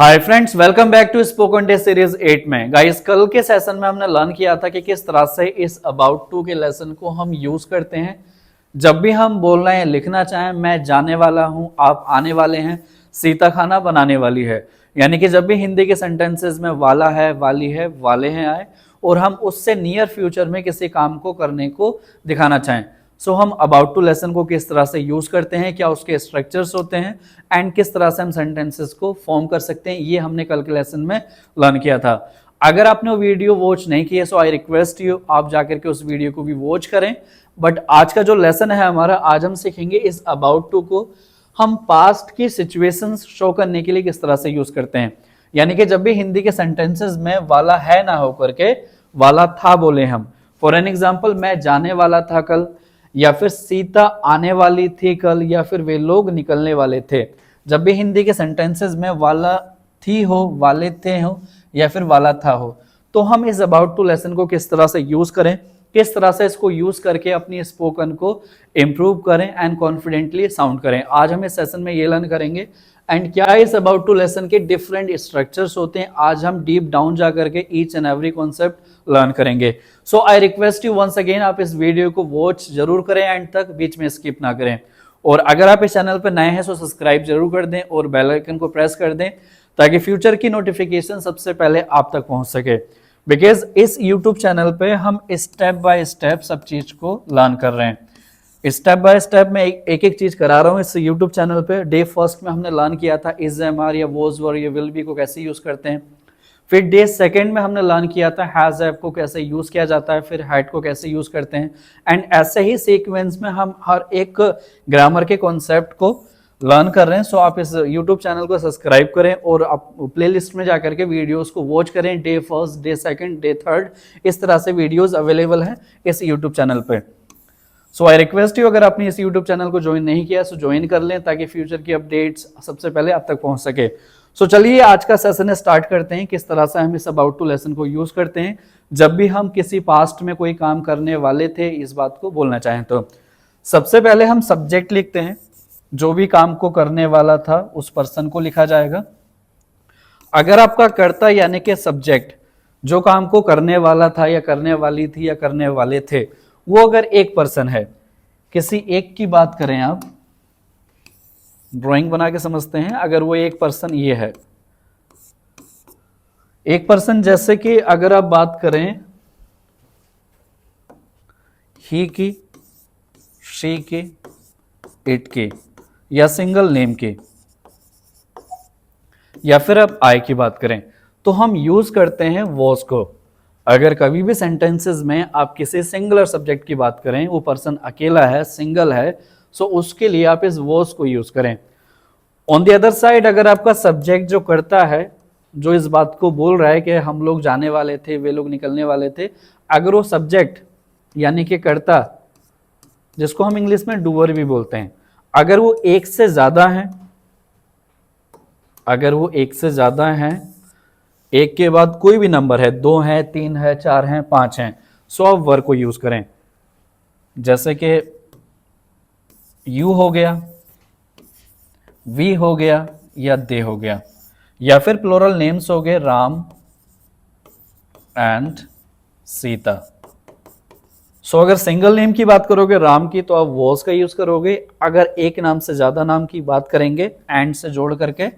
Hi friends, welcome back to spoken day series 8 में। Guys, कल के सेशन में हमने लर्न किया था कि किस तरह से इस अबाउट टू के लेसन को हम यूज करते हैं जब भी हम बोल रहे हैं, लिखना चाहें मैं जाने वाला हूं, आप आने वाले हैं, सीता खाना बनाने वाली है। यानी कि जब भी हिंदी के सेंटेंसेस में वाला है, वाली है, वाले हैं आए और हम उससे नियर फ्यूचर में किसी काम को करने को दिखाना चाहें, सो हम अबाउट टू लेसन को किस तरह से यूज करते हैं, क्या उसके स्ट्रक्चर्स होते हैं एंड किस तरह से हम सेंटेंसेस को फॉर्म कर सकते हैं, ये हमने कल के लेसन में लर्न किया था। अगर आपने वो वीडियो वॉच नहीं किया सो आई रिक्वेस्ट यू आप जाकर के उस वीडियो को भी वॉच करें। बट आज का जो लेसन है हमारा, आज हम सीखेंगे इस अबाउट टू को हम पास्ट की सिचुएशंस शो करने के लिए किस तरह से यूज करते हैं। यानी कि जब भी हिंदी के सेंटेंसेस में वाला है ना होकर के वाला था बोले हम, फॉर एन एग्जाम्पल मैं जाने वाला था कल, या फिर सीता आने वाली थी कल, या फिर वे लोग निकलने वाले थे। जब भी हिंदी के सेंटेंसेस में वाला थी हो, वाले थे हो, या फिर वाला था हो, तो हम इस अबाउट टू लेसन को किस तरह से यूज करें, किस तरह से इसको यूज करके अपनी स्पोकन को इम्प्रूव करें एंड कॉन्फिडेंटली साउंड करें। आज हम इस सेशन में ये लर्न करेंगे एंड क्या इस अबाउट टू लेसन के डिफरेंट स्ट्रक्चर्स होते हैं। आज हम डीप डाउन जाकर के each and every concept learn करेंगे। So I request you once again, आप इस वीडियो को वॉच जरूर करें एंड तक, बीच में स्किप ना करें। और अगर आप इस चैनल पर नए हैं तो सब्सक्राइब जरूर कर दें और बेल आइकन को प्रेस कर दें ताकि फ्यूचर की नोटिफिकेशन सबसे पहले आप तक पहुंच सके। बिकॉज इस यूट्यूब चैनल पे हम स्टेप बाय स्टेप सब चीज को लर्न कर रहे हैं। स्टेप बाय स्टेप में एक एक चीज करा रहा हूँ इस यूट्यूब चैनल पे। डे फर्स्ट में हमने लर्न किया था इज एम आर या वॉज वर या विल बी को कैसे यूज करते हैं। फिर डे सेकंड में हमने लर्न किया था हैज हैव को कैसे यूज किया जाता है, फिर हैड को कैसे यूज करते हैं। एंड ऐसे ही सीक्वेंस में हम हर एक ग्रामर के कॉन्सेप्ट को लर्न कर रहे हैं। सो आप इस YouTube चैनल को सब्सक्राइब करें और आप प्लेलिस्ट में जाकर के वीडियोस को वॉच करें। Day first, day second, day third, इस तरह से वीडियोस अवेलेबल हैं इस YouTube चैनल पे। सो आई रिक्वेस्ट यू, अगर आपने इस YouTube चैनल को ज्वाइन नहीं किया सो ज्वाइन कर लें ताकि फ्यूचर की अपडेट्स सबसे पहले आप तक पहुंच सके। सो चलिए आज का सेशन स्टार्ट करते हैं, किस तरह से हम इस अबाउट टू लेसन को यूज करते हैं जब भी हम किसी पास्ट में कोई काम करने वाले थे इस बात को बोलना चाहें तो। सबसे पहले हम सब्जेक्ट लिखते हैं, जो भी काम को करने वाला था उस पर्सन को लिखा जाएगा। अगर आपका कर्ता यानी कि सब्जेक्ट जो काम को करने वाला था या करने वाली थी या करने वाले थे, वो अगर एक पर्सन है, किसी एक की बात करें, आप ड्राइंग बना के समझते हैं, अगर वो एक पर्सन ये है, एक पर्सन जैसे कि अगर आप बात करें ही की, शी की, इट की, या सिंगल नेम की, या फिर आप आई की बात करें, तो हम यूज करते हैं वॉज को। अगर कभी भी सेंटेंसेस में आप किसी सिंगुलर सब्जेक्ट की बात करें, वो पर्सन अकेला है, सिंगल है, सो उसके लिए आप इस वॉज को यूज करें। ऑन द अदर साइड, अगर आपका सब्जेक्ट जो करता है, जो इस बात को बोल रहा है कि हम लोग जाने वाले थे, वे लोग निकलने वाले थे, अगर वो सब्जेक्ट यानी कि कर्ता, जिसको हम इंग्लिश में डूअर भी बोलते हैं, अगर वो एक से ज्यादा है, अगर वो एक से ज्यादा है, एक के बाद कोई भी नंबर है, 2 है, 3 है, 4 है, 5 है, सो आप वर को यूज करें। जैसे कि यू हो गया, वी हो गया, या दे हो गया, या फिर प्लोरल नेम्स हो गए राम एंड सीता। सो अगर सिंगल नेम की बात करोगे राम की, तो आप वॉज का यूज करोगे। अगर एक नाम से ज्यादा नाम की बात करेंगे एंड से जोड़ करके,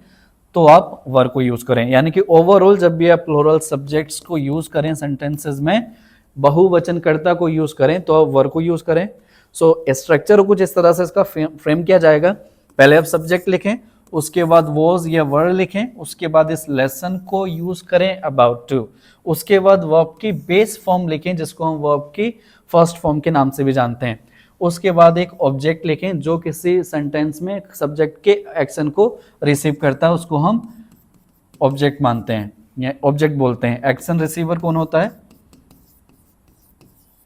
तो आप वर को यूज करें। यानी कि ओवरऑल जब भी आप प्लूरल सब्जेक्ट्स को यूज करें सेंटेंसेस में, बहुवचनकर्ता को यूज करें, तो आप वर को यूज करें। सो स्ट्रक्चर कुछ इस तरह से इसका फ्रेम किया जाएगा। पहले आप सब्जेक्ट लिखें, उसके बाद वॉज या वर लिखें, उसके बाद इस लेसन को यूज करें अबाउट टू, उसके बाद वर्ब की बेस फॉर्म लिखें जिसको हम वर्ब की फर्स्ट फॉर्म के नाम से भी जानते हैं, उसके बाद एक ऑब्जेक्ट लिखें जो किसी सेंटेंस में सब्जेक्ट के एक्शन को रिसीव करता है, उसको हम ऑब्जेक्ट मानते हैं या ऑब्जेक्ट बोलते हैं। एक्शन रिसीवर कौन होता है?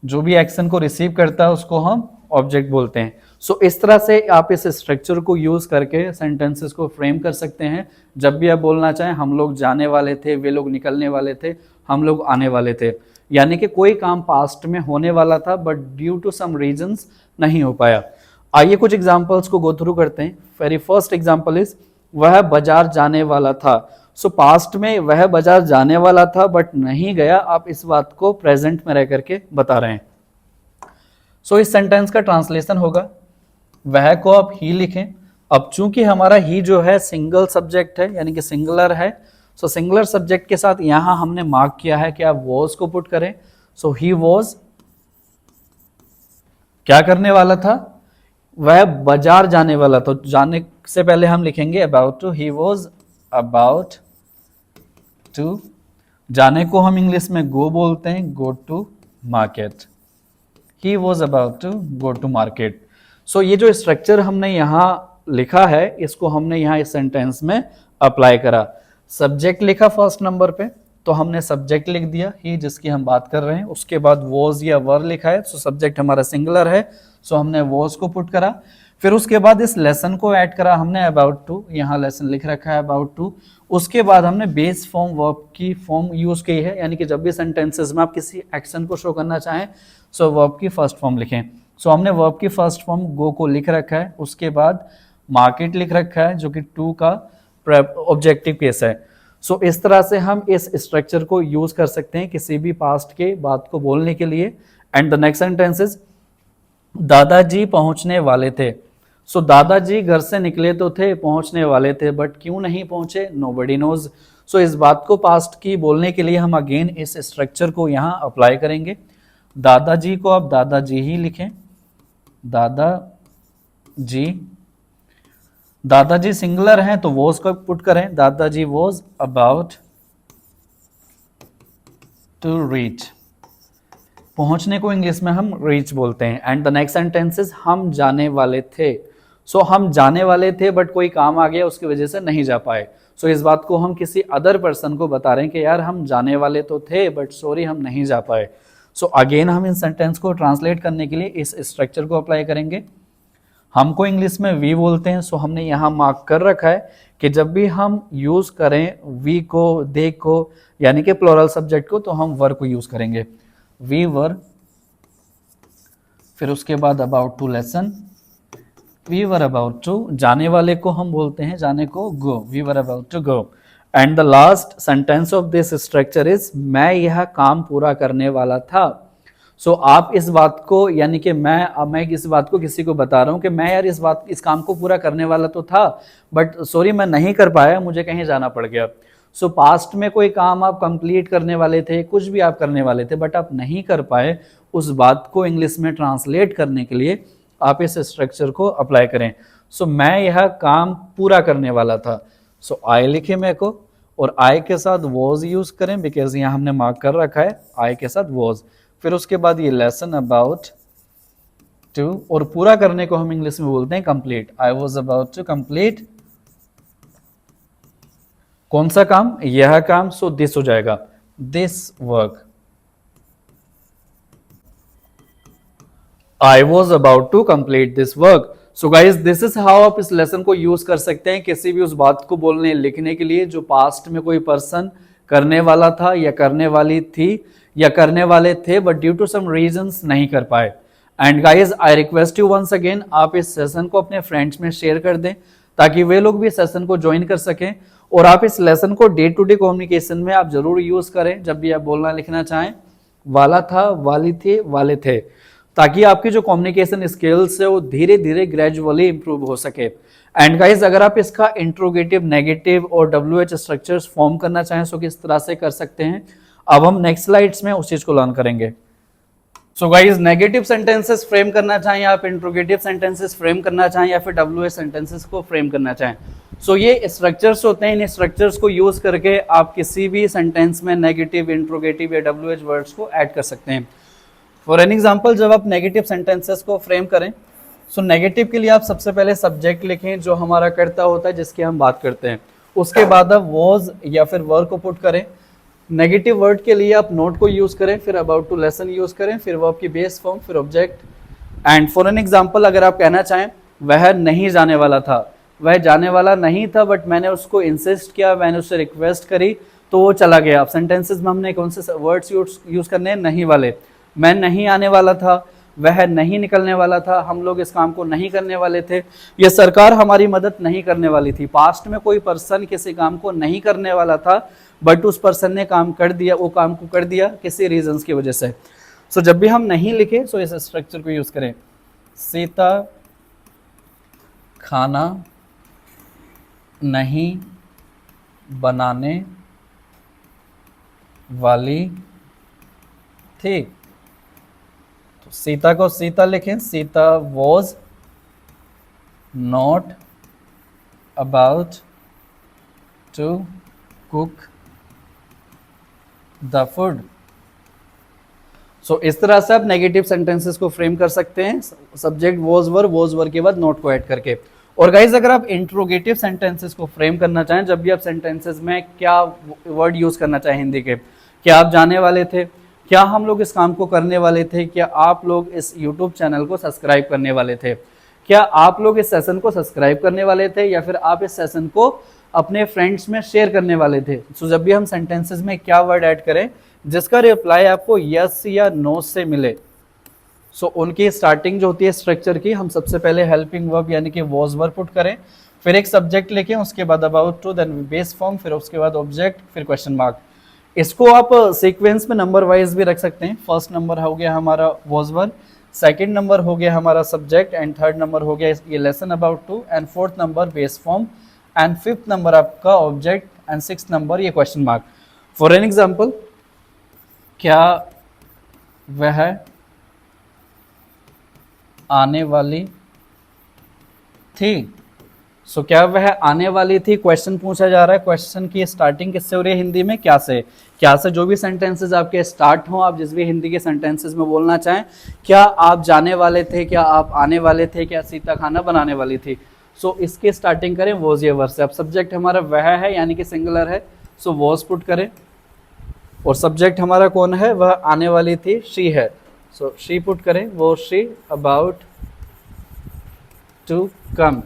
जो भी एक्शन को रिसीव करता है उसको हम ऑब्जेक्ट बोलते हैं। सो इस तरह से आप इस स्ट्रक्चर को यूज करके सेंटेंसेस को फ्रेम कर सकते हैं। जब भी आप बोलना चाहें हम लोग जाने वाले थे, वे लोग निकलने वाले थे, हम लोग आने वाले थे, यानी कि कोई काम पास्ट में होने वाला था but due to some reasons नहीं हो पाया। आइए कुछ एग्जांपल्स को गो थ्रू करते हैं। वेरी फर्स्ट एग्जांपल इज वह बाजार जाने वाला था। सो पास्ट में वह बाजार जाने वाला था बट नहीं गया, आप इस बात को प्रेजेंट में रह करके बता रहे हैं। सो इस सेंटेंस का ट्रांसलेशन होगा, वह को आप ही लिखें। अब चूंकि हमारा ही जो है सिंगल सब्जेक्ट है यानी कि सिंगुलर है, सो सिंगुलर सब्जेक्ट के साथ यहां हमने मार्क किया है कि आप वॉज को पुट करें। सो ही वॉज क्या करने वाला था, वह बाजार जाने वाला था। जाने से पहले हम लिखेंगे about to, he was about to. जाने को हम इंग्लिश में गो बोलते हैं, go to market. He was about to go to market. So ये जो स्ट्रक्चर हमने यहाँ लिखा है इसको हमने यहाँ इस सेंटेंस में अप्लाई करा। सब्जेक्ट लिखा फर्स्ट नंबर पे, तो हमने सब्जेक्ट लिख दिया ही जिसकी हम बात कर रहे हैं। उसके बाद वॉज या वर लिखा है, सो सब्जेक्ट हमारा सिंगुलर है, सो हमने वॉज को पुट करा। फिर उसके बाद इस लेसन को ऐड करा हमने अबाउट टू, यहाँ लेसन लिख रखा है अबाउट टू। उसके बाद हमने बेस फॉर्म वर्ब की फॉर्म यूज की है, यानी कि जब भी सेंटेंसेस में आप किसी एक्शन को शो करना चाहें सो वर्ब की फर्स्ट फॉर्म लिखें। सो हमने वर्ब की फर्स्ट फॉर्म गो को लिख रखा है, उसके बाद मार्केट लिख रखा है जो कि टू का ऑब्जेक्टिव केस है। सो इस तरह से हम इस स्ट्रक्चर को यूज कर सकते हैं किसी भी पास्ट के बात को बोलने के लिए। And the next sentence is दादाजी पहुंचने वाले थे। सो दादाजी घर से निकले तो थे, पहुंचने वाले थे, बट क्यों नहीं पहुंचे, नोबडी नोज। सो इस बात को पास्ट की बोलने के लिए हम अगेन इस स्ट्रक्चर को यहां अप्लाई करेंगे। दादाजी को आप दादाजी ही लिखें, दादाजी। दादाजी सिंगुलर हैं तो वॉज को पुट करें, दादाजी वॉज अबाउट टू रीच। पहुंचने को इंग्लिश में हम रीच बोलते हैं। And the next sentence is हम जाने वाले थे। सो हम जाने वाले थे बट कोई काम आ गया उसकी वजह से नहीं जा पाए। सो इस बात को हम किसी अदर पर्सन को बता रहे हैं कि यार हम जाने वाले तो थे बट सॉरी हम नहीं जा पाए। सो अगेन हम इन सेंटेंस को ट्रांसलेट करने के लिए इस स्ट्रक्चर को अप्लाई करेंगे। हमको इंग्लिश में वी बोलते हैं, सो हमने यहाँ मार्क कर रखा है कि जब भी हम यूज करें वी को, दे को, यानी कि प्लूरल सब्जेक्ट को, तो हम वर को यूज करेंगे, वी वर। फिर उसके बाद about to lesson, we were about to. जाने वाले को हम बोलते हैं, जाने को go, we were about to go. And the last sentence of this structure is मैं यह काम पूरा करने वाला था। सो आप इस बात को, यानी कि मैं इस बात को किसी को बता रहा हूं कि मैं यार इस काम को पूरा करने वाला तो था बट सॉरी मैं नहीं कर पाया, मुझे कहीं जाना पड़ गया। सो पास्ट में कोई काम आप कंप्लीट करने वाले थे, कुछ भी आप करने वाले थे बट आप नहीं कर पाए, उस बात को इंग्लिश में ट्रांसलेट करने के लिए आप इस स्ट्रक्चर को अप्लाई करें। सो मैं यह काम पूरा करने वाला था। सो आई लिखे मैं को, और आई के साथ वॉज यूज करें बिकॉज यहाँ हमने मार्क कर रखा है आई के साथ वॉज। फिर उसके बाद ये लेसन अबाउट टू, और पूरा करने को हम इंग्लिश में बोलते हैं complete. I was about to complete कौन सा काम, यह काम। सो दिस हो जाएगा, this work. I was about to complete this work. So guys this is how आप इस लेसन को यूज कर सकते हैं किसी भी उस बात को बोलने लिखने के लिए जो पास्ट में कोई पर्सन करने वाला था या करने वाली थी या करने वाले थे but due to some reasons नहीं कर पाए। And guys I request you once again, आप इस सेशन को अपने फ्रेंड्स में शेयर कर दें ताकि वे लोग भी सेशन को ज्वाइन कर सकें। और आप इस लेसन को डे टू डे कम्युनिकेशन में आप जरूर यूज करें जब भी आप बोलना लिखना चाहें। वाला था, वाली थी, वाले थे, ताकि आपकी जो कम्युनिकेशन स्किल्स है वो धीरे धीरे ग्रेजुअली इंप्रूव हो सके। एंड गाइज अगर आप इसका इंट्रोगेटिव, नेगेटिव और WH स्ट्रक्चर्स फॉर्म करना चाहें तो किस तरह से कर सकते हैं, अब हम नेक्स्ट स्लाइड्स में उस चीज को लर्न करेंगे। So guys negative sentences frame करना चाहें, आप इंट्रोगेटिव सेंटेंसेस फ्रेम करना चाहें या फिर WH सेंटेंसेस को फ्रेम करना चाहें, सो ये स्ट्रक्चर्स होते हैं। इन स्ट्रक्चर्स को यूज करके आप किसी भी सेंटेंस में नेगेटिव, इंट्रोगेटिव या WH वर्ड्स को ऐड कर सकते हैं। फॉर एन एग्जाम्पल, जब आप नेगेटिव सेंटेंसेस को फ्रेम करें, सो नेगेटिव के लिए आप सबसे पहले सब्जेक्ट लिखें जो हमारा कर्ता होता है जिसकी हम बात करते हैं। उसके बाद आप वॉज या फिर वर को पुट करें। नेगेटिव वर्ड के लिए आप नोट को यूज करें, फिर अबाउट टू लेसन यूज करें, फिर वर्ब की बेस फॉर्म, फिर object. And for an example, अगर आप कहना चाहें वह नहीं जाने वाला था, वह जाने वाला नहीं था बट मैंने उसको इंसिस्ट किया, मैंने उससे रिक्वेस्ट करी तो वो चला गया। अब सेंटेंसेस में हमने कौन से वर्ड्स यूज करने हैं, नहीं वाले। मैं नहीं आने वाला था वह नहीं निकलने वाला था, हम लोग इस काम को नहीं करने वाले थे, ये सरकार हमारी मदद नहीं करने वाली थी। पास्ट में कोई पर्सन किसी काम को नहीं करने वाला था, बट उस पर्सन ने काम कर दिया, वो काम को कर दिया किसी रीजंस की वजह से। सो जब भी हम नहीं लिखे, सो इस स्ट्रक्चर को यूज करें। सीता खाना नहीं बनाने वाली थी, तो सीता को सीता लिखें, Sita was not about to cook the food. So इस तरह से आप नेगेटिव सेंटेंसेस को फ्रेम कर सकते हैं, सब्जेक्ट वॉज वर के बाद नॉट को ऐड करके। और गाइज अगर आप इंट्रोगेटिव सेंटेंसेस को फ्रेम करना चाहें, जब भी आप सेंटेंसेस में क्या वर्ड यूज करना चाहें हिंदी के, क्या आप जाने वाले थे, क्या हम लोग इस काम को करने वाले थे, क्या आप लोग इस यूट्यूब चैनल को सब्सक्राइब करने वाले थे, क्या आप लोग इस सेशन को सब्सक्राइब करने वाले थे, या फिर आप इस सेशन को अपने फ्रेंड्स में शेयर करने वाले थे। सो जब भी हम सेंटेंसेस में क्या वर्ड ऐड करें जिसका रिप्लाई आपको यस या नो से मिले, सो उनकी स्टार्टिंग जो होती है स्ट्रक्चर की, हम सबसे पहले हेल्पिंग वर्ब यानी कि वॉज वर्ब पुट करें, फिर एक सब्जेक्ट लिखें, उसके बाद about to, then base form, फिर उसके बाद ऑब्जेक्ट, फिर क्वेश्चन मार्क। इसको आप सीक्वेंस में नंबर वाइज भी रख सकते हैं। फर्स्ट नंबर हो गया हमारा वॉज वर्ब, सेकंड नंबर हो गया हमारा सब्जेक्ट, एंड थर्ड नंबर हो गया ये lesson about to, and fourth number base form, and fifth number आपका ऑब्जेक्ट, एंड सिक्स्थ नंबर ये question mark. For an example, क्या वह आने वाली थी। सो क्या वह आने वाली थी, क्वेश्चन पूछा जा रहा है। क्वेश्चन की स्टार्टिंग किससे हो रही है हिंदी में, क्या से। क्या से जो भी सेंटेंसेस आपके स्टार्ट हो, आप जिस भी हिंदी के सेंटेंसेस में बोलना चाहें, क्या आप जाने वाले थे, क्या आप आने वाले थे, क्या सीता खाना बनाने वाली थी, सो इसकी स्टार्टिंग करें वॉज या वर से। अब सब्जेक्ट हमारा वह है यानी कि सिंगुलर है, सो वॉज पुट करें, और सब्जेक्ट हमारा कौन है, वह आने वाली थी, शी है, सो शी पुट करें, वो she about to come.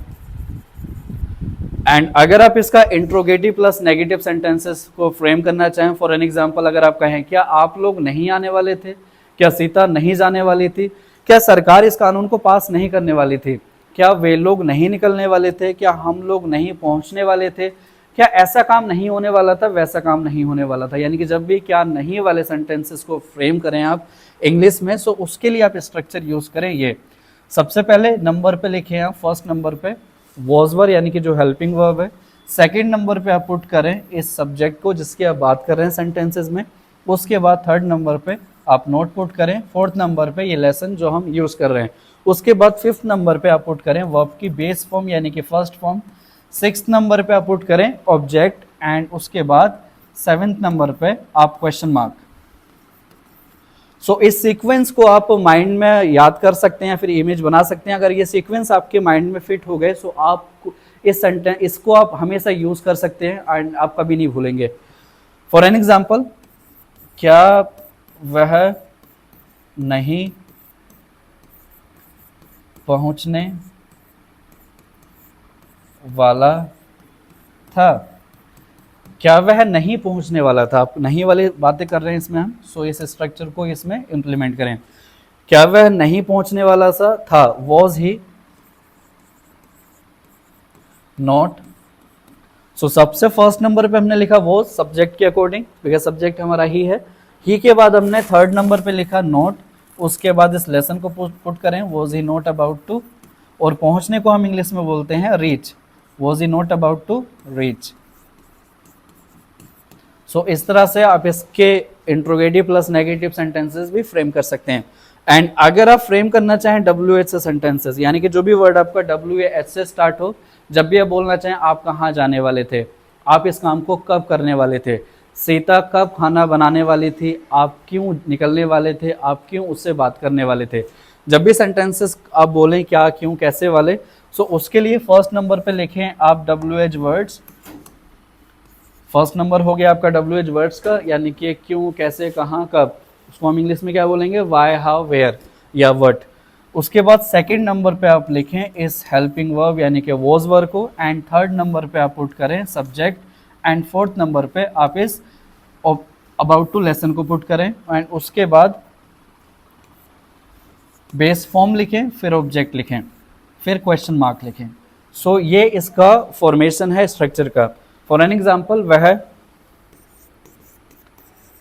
And अगर आप इसका इंट्रोगेटिव प्लस नेगेटिव सेंटेंसेस को फ्रेम करना चाहें, फॉर एन एग्जांपल अगर आप कहें क्या आप लोग नहीं आने वाले थे, क्या सीता नहीं जाने वाली थी, क्या सरकार इस कानून को पास नहीं करने वाली थी, क्या वे लोग नहीं निकलने वाले थे, क्या हम लोग नहीं पहुंचने वाले थे, क्या ऐसा काम नहीं होने वाला था, वैसा काम नहीं होने वाला था। यानी कि जब भी क्या नहीं वाले सेंटेंसेस को फ्रेम करें आप इंग्लिश में, सो उसके लिए आप स्ट्रक्चर यूज करें। ये सबसे पहले नंबर पे लिखे आप, फर्स्ट नंबर पे वॉज वर यानी कि जो हेल्पिंग वर्ब है, सेकंड नंबर पे आप पुट करें इस सब्जेक्ट को जिसकी आप बात कर रहे हैं सेंटेंसेस में, उसके बाद थर्ड नंबर पे आप नोट पुट करें, फोर्थ नंबर पे ये लेसन जो हम यूज कर रहे हैं, उसके बाद फिफ्थ नंबर पे आप पुट करें वर्ब की बेस फॉर्म यानी कि फर्स्ट फॉर्म, सिक्स्थ नंबर पे आप पुट करें ऑब्जेक्ट, एंड उसके बाद सेवेंथ नंबर पे आप क्वेश्चन मार्क। सो इस सीक्वेंस को आप माइंड में याद कर सकते हैं, फिर इमेज बना सकते हैं। अगर ये सीक्वेंस आपके माइंड में फिट हो गए, सो आप इस सेंटेंस इसको आप हमेशा यूज कर सकते हैं एंड आप कभी नहीं भूलेंगे। फॉर एन एग्जाम्पल, क्या वह नहीं पहुंचने वाला था, क्या वह नहीं पहुंचने वाला था। आप नहीं वाली बातें कर रहे हैं इसमें हम, सो इस स्ट्रक्चर को इसमें इंप्लीमेंट करें। क्या वह नहीं पहुंचने वाला सा था, वॉज ही नॉट। सो सबसे फर्स्ट नंबर पे हमने लिखा वॉज सब्जेक्ट के अकॉर्डिंग, बिकॉज सब्जेक्ट हमारा ही है। ही के बाद हमने थर्ड नंबर पे लिखा नॉट, उसके बाद इस लेसन को पुट करें was he not about to, और पहुंचने को हम इंग्लिश में बोलते हैं reach, was he not about to reach. So इस तरह से आप इसके इंट्रोगेटिव प्लस नेगेटिव सेंटेंसेस भी फ्रेम कर सकते हैं। एंड अगर आप फ्रेम करना चाहें WH से सेंटेंसेस, यानी कि जो भी वर्ड आपका WH से स्टार्ट हो, जब भी आप बोलना चाहें आप कहाँ जाने वाले थे, आप इस काम को कब करने वाले थे, सीता कब खाना बनाने वाली थी, आप क्यों निकलने वाले थे, आप क्यों उससे बात करने वाले थे, जब भी सेंटेंसेस आप बोलें क्या, क्यों, कैसे वाले, सो उसके लिए फर्स्ट नंबर पे लिखें आप WH वर्ड्स। फर्स्ट नंबर हो गया आपका WH वर्ड्स का, यानी कि क्यों, कैसे, कहाँ, कब, उसको हम इंग्लिश में क्या बोलेंगे, वाई, हाउ, वेयर या व्हाट। उसके बाद सेकंड नंबर पे आप लिखें इस हेल्पिंग वर्ब यानी कि वॉज वर्ब को, एंड थर्ड नंबर पे आप पुट करें सब्जेक्ट, एंड फोर्थ नंबर पे आप इस अबाउट टू लेसन को पुट करें, एंड उसके बाद बेस फॉर्म लिखें, फिर ऑब्जेक्ट लिखें, फिर क्वेश्चन मार्क लिखें। सो ये इसका फॉर्मेशन है स्ट्रक्चर का। फॉर एन एग्जाम्पल, वह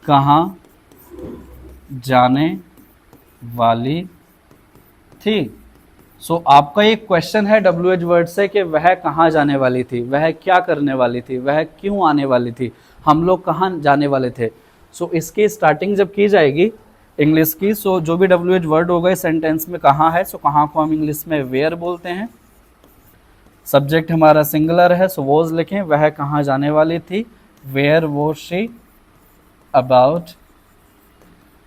कहाँ जाने वाली थी। सो आपका एक क्वेश्चन है WH वर्ड से कि वह कहाँ जाने वाली थी, वह क्या करने वाली थी, वह क्यों आने वाली थी, हम लोग कहाँ जाने वाले थे। सो इसकी स्टार्टिंग जब की जाएगी इंग्लिश की, सो जो भी WH वर्ड होगा इस सेंटेंस में कहाँ है, सो कहाँ को हम इंग्लिश में वेयर बोलते हैं। सब्जेक्ट हमारा सिंगुलर है, सो वॉज लिखें, वह कहाँ जाने वाली थी, where was she about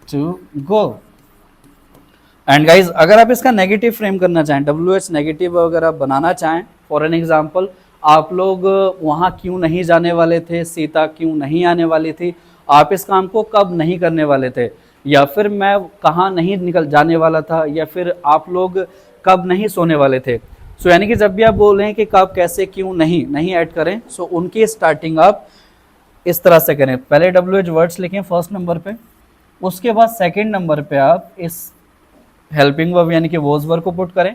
to go. And guys अगर आप इसका नेगेटिव फ्रेम करना चाहें, WH नेगेटिव अगर आप बनाना चाहें, फॉर एन एग्जाम्पल, आप लोग वहाँ क्यों नहीं जाने वाले थे, सीता क्यों नहीं आने वाली थी, आप इस काम को कब नहीं करने वाले थे, या फिर मैं कहाँ नहीं निकल जाने वाला था, या फिर आप लोग कब नहीं सोने वाले थे। सो यानी कि जब भी आप बोल रहे हैं कि कब, कैसे, क्यों नहीं ऐड करें, सो उनकी स्टार्टिंग आप इस तरह से करें। पहले WH वर्ड्स लिखें फर्स्ट नंबर पे, उसके बाद सेकंड नंबर पे आप इस हेल्पिंग वर्ब यानी कि वॉज वर्ब को पुट करें।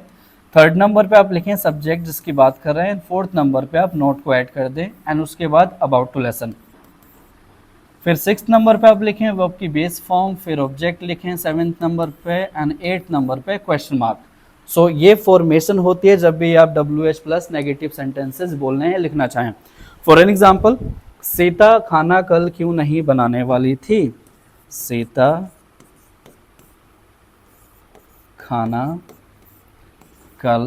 थर्ड नंबर पे आप लिखें सब्जेक्ट जिसकी बात कर रहे हैं। फोर्थ नंबर पे आप नोट को ऐड कर दें एंड उसके बाद अबाउट टू लेसन। फिर सिक्स नंबर पे आप लिखें वर्ब की बेस फॉर्म, फिर ऑब्जेक्ट लिखें सेवेंथ नंबर पे एंड एट्थ नंबर पे क्वेश्चन मार्क। सो ये फॉर्मेशन होती है जब भी आप WH प्लस नेगेटिव सेंटेंसेस बोलने हैं, लिखना चाहें। फॉर एन एग्जाम्पल, सीता खाना कल क्यों नहीं बनाने वाली थी, सीता खाना कल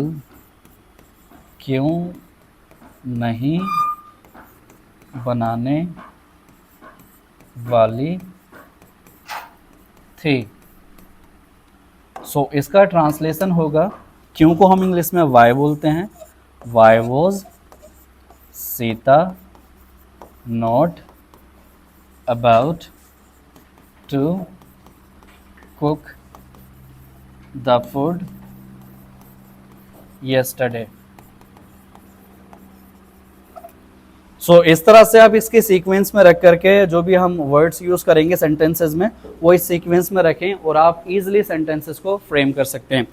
क्यों नहीं बनाने वाली थी। सो इसका ट्रांसलेशन होगा, क्यों को हम इंग्लिश में वाई बोलते हैं, why was Sita not about to cook the food yesterday। So इस तरह से आप इसके सीक्वेंस में रख करके जो भी हम वर्ड्स यूज करेंगे सेंटेंसेस में, वो इस सीक्वेंस में रखें और आप इजीली सेंटेंसेस को फ्रेम कर सकते हैं।